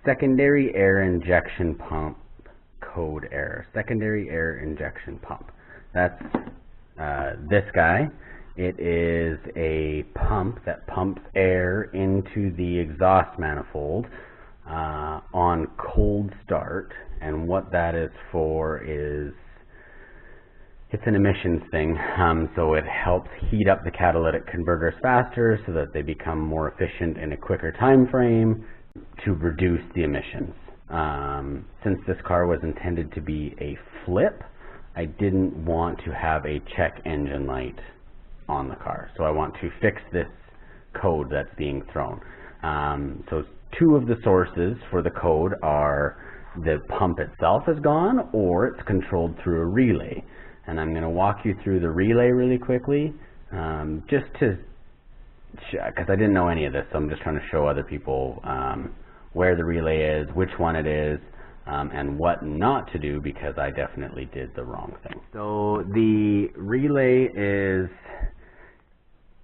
secondary air injection pump code error. Secondary air injection pump. That's this guy. It is a pump that pumps air into the exhaust manifold on cold start, and what that is for is it's an emissions thing, so it helps heat up the catalytic converters faster so that they become more efficient in a quicker time frame to reduce the emissions. Since this car was intended to be a flip, I didn't want to have a check engine light on the car, so I want to fix this code that's being thrown. So two of the sources for the code are the pump itself is gone, or it's controlled through a relay. And I'm going to walk you through the relay really quickly, just to check, because I didn't know any of this, so I'm just trying to show other people where the relay is, which one it is, and what not to do, because I definitely did the wrong thing. So the relay is,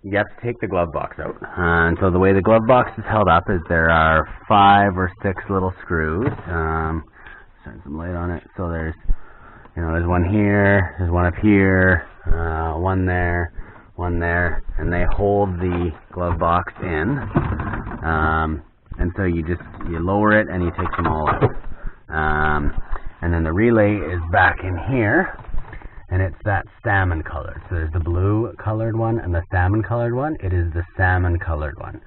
you have to take the glove box out. And so the way the glove box is held up is there are 5 or 6 little screws. Shine some light on it. So there's, there's one here, there's one up here, one there, and they hold the glove box in. And so you lower it and you take them all out. And then the relay is back in here, and it's that salmon colored. So there's the blue colored one and the salmon colored one. It is the salmon colored one.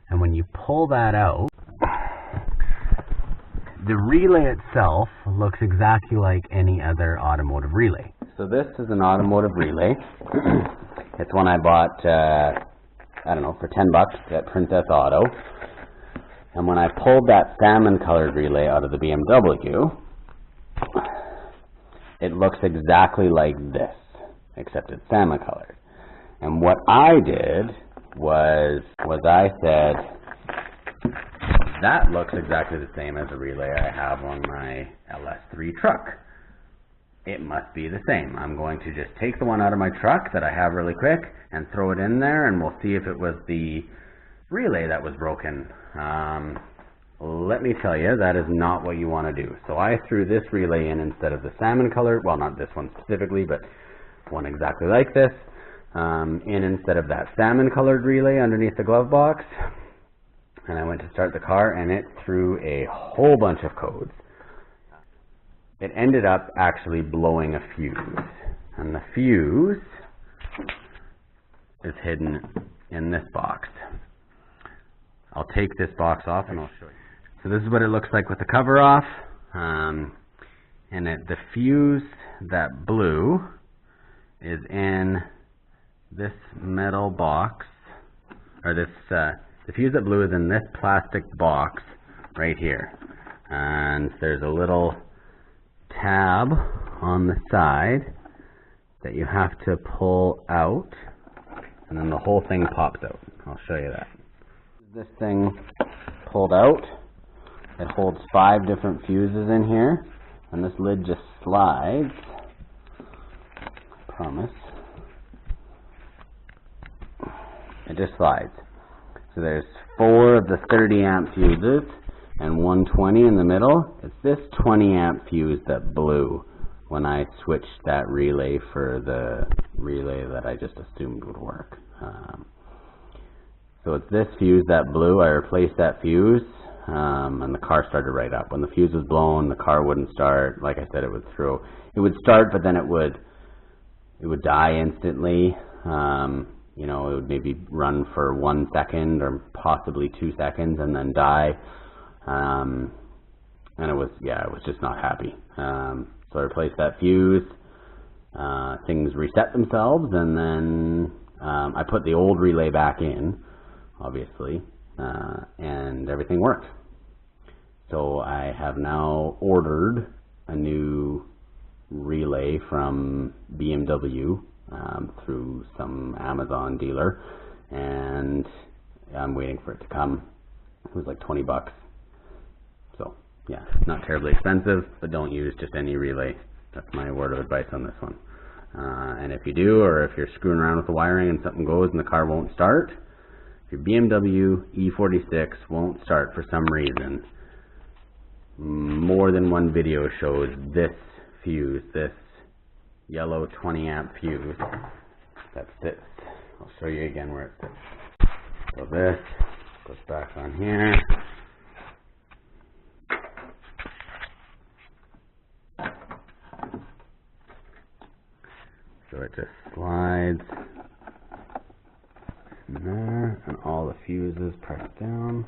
And when you pull that out, the relay itself looks exactly like any other automotive relay. So this is an automotive relay. It's one I bought, I don't know, for $10 at Princess Auto. And when I pulled that salmon colored relay out of the BMW, it looks exactly like this, except it's salmon colored. And what I did was I said, that looks exactly the same as the relay I have on my LS3 truck. It must be the same. I'm going to just take the one out of my truck that I have really quick and throw it in there, and we'll see if it was the relay that was broken. Let me tell you, that is not what you want to do. So I threw this relay in instead of the salmon color, well, not this one specifically, but one exactly like this, in instead of that salmon colored relay underneath the glove box. And I went to start the car, and it threw a whole bunch of codes. It ended up actually blowing a fuse, and the fuse is hidden in this box. I'll take this box off and I'll show you. So this is what it looks like with the cover off, and the fuse that blew is in this metal box, or this, the fuse that blew is in this plastic box right here, and there's a little tab on the side that you have to pull out, and then the whole thing pops out. I'll show you that. This thing pulled out, it holds 5 different fuses in here, and this lid just slides. I promise. It just slides. So there's 4 of the 30 amp fuses and 120 in the middle. It's this 20 amp fuse that blew when I switched that relay for the relay that I just assumed would work. So it's this fuse that blew. I replaced that fuse, and the car started right up. When the fuse was blown, the car wouldn't start. Like I said, it would start, but then it would die instantly. It would maybe run for 1 second or possibly 2 seconds and then die. And it was just not happy. So I replaced that fuse. Things reset themselves, and then I put the old relay back in, obviously, and everything worked. So I have now ordered a new relay from BMW through some Amazon dealer, and I'm waiting for it to come. It was like $20. So yeah, not terribly expensive, but don't use just any relay. That's my word of advice on this one. And if you do, or if you're screwing around with the wiring and something goes and the car won't start, if your BMW E46 won't start for some reason, more than one video shows this fuse, this yellow 20 amp fuse that sits. I'll show you again where it sits. So this goes back on here. So it just slides in there, and all the fuses press down.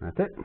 That's it.